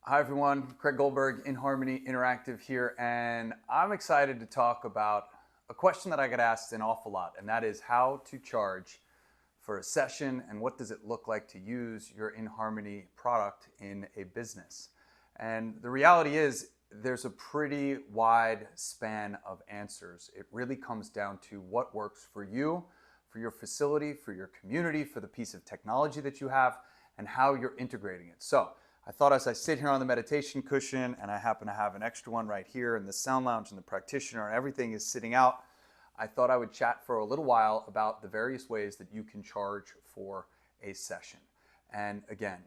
Hi everyone, Craig Goldberg, inHarmony Interactive here, and I'm excited to talk about a question that I get asked an awful lot, and that is how to charge for a session and what does it look like to use your inHarmony product in a business. And the reality is there's a pretty wide span of answers. It really comes down to what works for you, for your facility, for your community, for the piece of technology that you have, and how you're integrating it. So I thought as I sit here on the meditation cushion, and I happen to have an extra one right here in the sound lounge and the practitioner and everything is sitting out, I thought I would chat for a little while about the various ways that you can charge for a session. And again,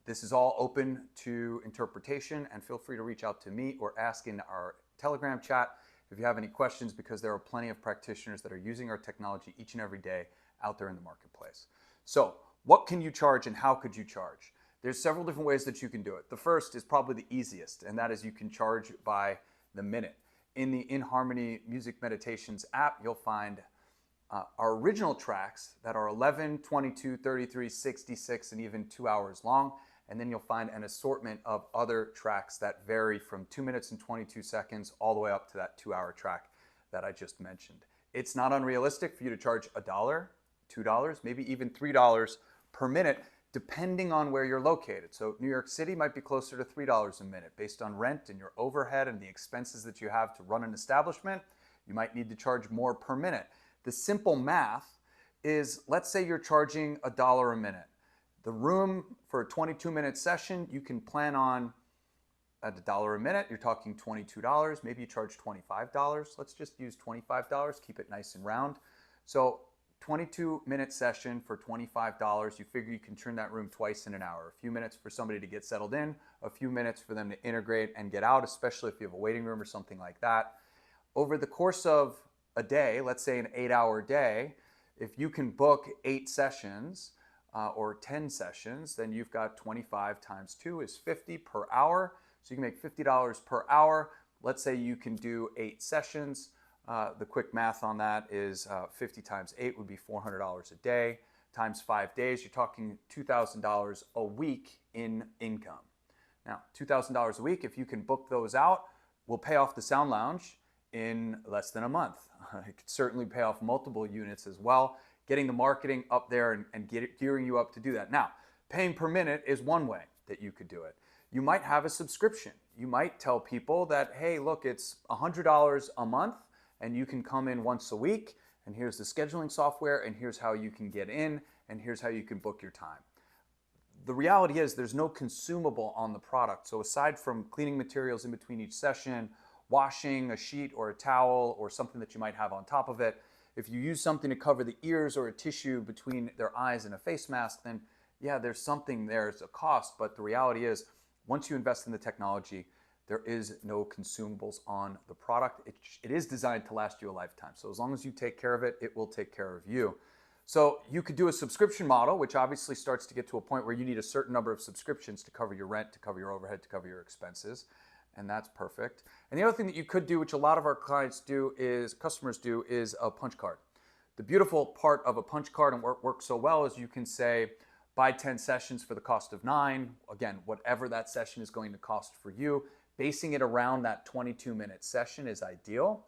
this is all open to interpretation, and feel free to reach out to me or ask in our Telegram chat if you have any questions, because there are plenty of practitioners that are using our technology each and every day out there in the marketplace. So what can you charge and how could you charge? There's several different ways that you can do it. The first is probably the easiest, and that is you can charge by the minute. In the inHarmony Music Meditations app, you'll find our original tracks that are 11, 22, 33, 66, and even 2 hours long. And then you'll find an assortment of other tracks that vary from 2 minutes and 22 seconds all the way up to that 2-hour track that I just mentioned. It's not unrealistic for you to charge $1, $2, maybe even $3 per minute, depending on where you're located. So New York City might be closer to $3 a minute based on rent and your overhead and the expenses that you have to run an establishment. You might need to charge more per minute. The simple math is, let's say you're charging $1 a minute. The room for a 22-minute session, you can plan on at $1 a minute. You're talking $22. Maybe you charge $25. Let's just use $25. Keep it nice and round. So 22-minute session for $25, you figure you can turn that room twice in an hour. A few minutes for somebody to get settled in, a few minutes for them to integrate and get out, especially if you have a waiting room or something like that. Over the course of a day, let's say an 8-hour day, if you can book 8 sessions or 10 sessions, then you've got 25 times 2 is 50 per hour. So you can make $50 per hour. Let's say you can do 8 sessions. The quick math on that is 50 times 8 would be $400 a day. Times 5 days, you're talking $2,000 a week in income. Now, $2,000 a week, if you can book those out, will pay off the Sound Lounge in less than a month. It could certainly pay off multiple units as well, getting the marketing up there and gearing you up to do that. Now, paying per minute is one way that you could do it. You might have a subscription. You might tell people that, hey, look, it's $100 a month, and you can come in once a week, and here's the scheduling software, and here's how you can get in, and here's how you can book your time. The reality is there's no consumable on the product. So aside from cleaning materials in between each session, washing a sheet or a towel or something that you might have on top of it, if you use something to cover the ears or a tissue between their eyes and a face mask, then yeah, there's something there, it's a cost, but the reality is once you invest in the technology, there is no consumables on the product. It is designed to last you a lifetime. So as long as you take care of it, it will take care of you. So you could do a subscription model, which obviously starts to get to a point where you need a certain number of subscriptions to cover your rent, to cover your overhead, to cover your expenses. And that's perfect. And the other thing that you could do, which a lot of our customers do, is a punch card. The beautiful part of a punch card and what works so well is you can say, buy 10 sessions for the cost of 9. Again, whatever that session is going to cost for you. Basing it around that 22-minute session is ideal.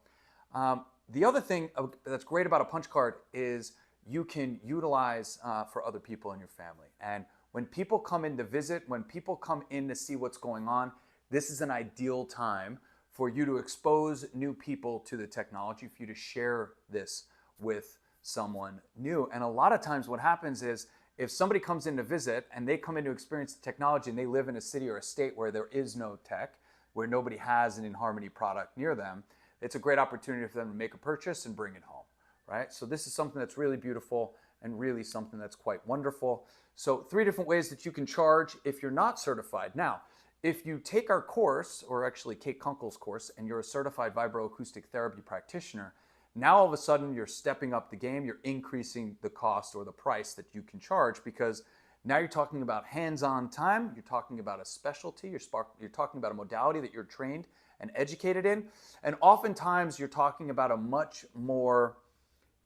The other thing that's great about a punch card is you can utilize for other people in your family. And when people come in to visit, when people come in to see what's going on, this is an ideal time for you to expose new people to the technology, for you to share this with someone new. And a lot of times what happens is if somebody comes in to visit and they come in to experience the technology and they live in a city or a state where there is no tech, where nobody has an inHarmony product near them, it's a great opportunity for them to make a purchase and bring it home, right? So this is something that's really beautiful and really something that's quite wonderful. So 3 different ways that you can charge if you're not certified. Now, if you take our course, or actually Kate Kunkel's course, and you're a certified vibroacoustic therapy practitioner, now all of a sudden you're stepping up the game, you're increasing the cost or the price that you can charge, because now you're talking about hands-on time, you're talking about a specialty, you're talking about a modality that you're trained and educated in, and oftentimes you're talking about a much more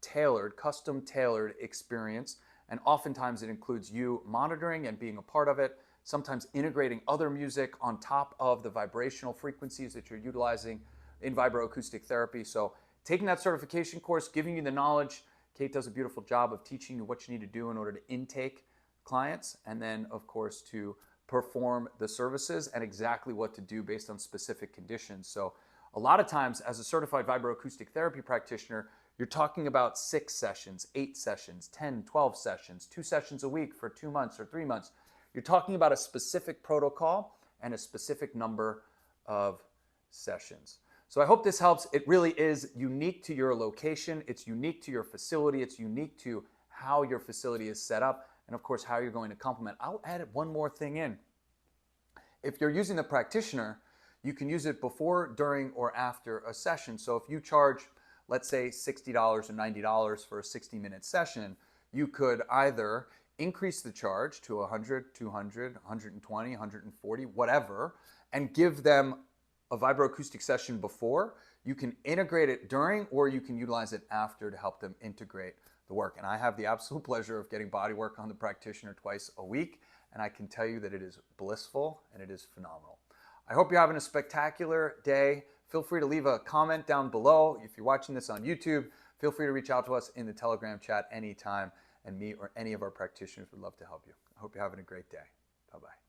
tailored, custom-tailored experience, and oftentimes it includes you monitoring and being a part of it. sometimes integrating other music on top of the vibrational frequencies that you're utilizing in vibroacoustic therapy. So taking that certification course, giving you the knowledge. Kate does a beautiful job of teaching you what you need to do in order to intake clients, and then of course to perform the services and exactly what to do based on specific conditions. So a lot of times as a certified vibroacoustic therapy practitioner, you're talking about 6 sessions, 8 sessions, 10, 12 sessions, 2 sessions a week for 2 months or 3 months. You're talking about a specific protocol and a specific number of sessions. So I hope this helps. It really is unique to your location. It's unique to your facility. It's unique to how your facility is set up, and of course how you're going to complement. I'll add one more thing in. If you're using the practitioner, you can use it before, during, or after a session. So if you charge, let's say $60 or $90 for a 60-minute session, you could either increase the charge to 100, 200, 120, 140, whatever, and give them a vibroacoustic session before. You can integrate it during, or you can utilize it after to help them integrate the work. And I have the absolute pleasure of getting body work on the practitioner twice a week, and I can tell you that it is blissful and it is phenomenal. I hope you're having a spectacular day. Feel free to leave a comment down below. If you're watching this on YouTube, feel free to reach out to us in the Telegram chat anytime, and me or any of our practitioners would love to help you. I hope you're having a great day. Bye-bye.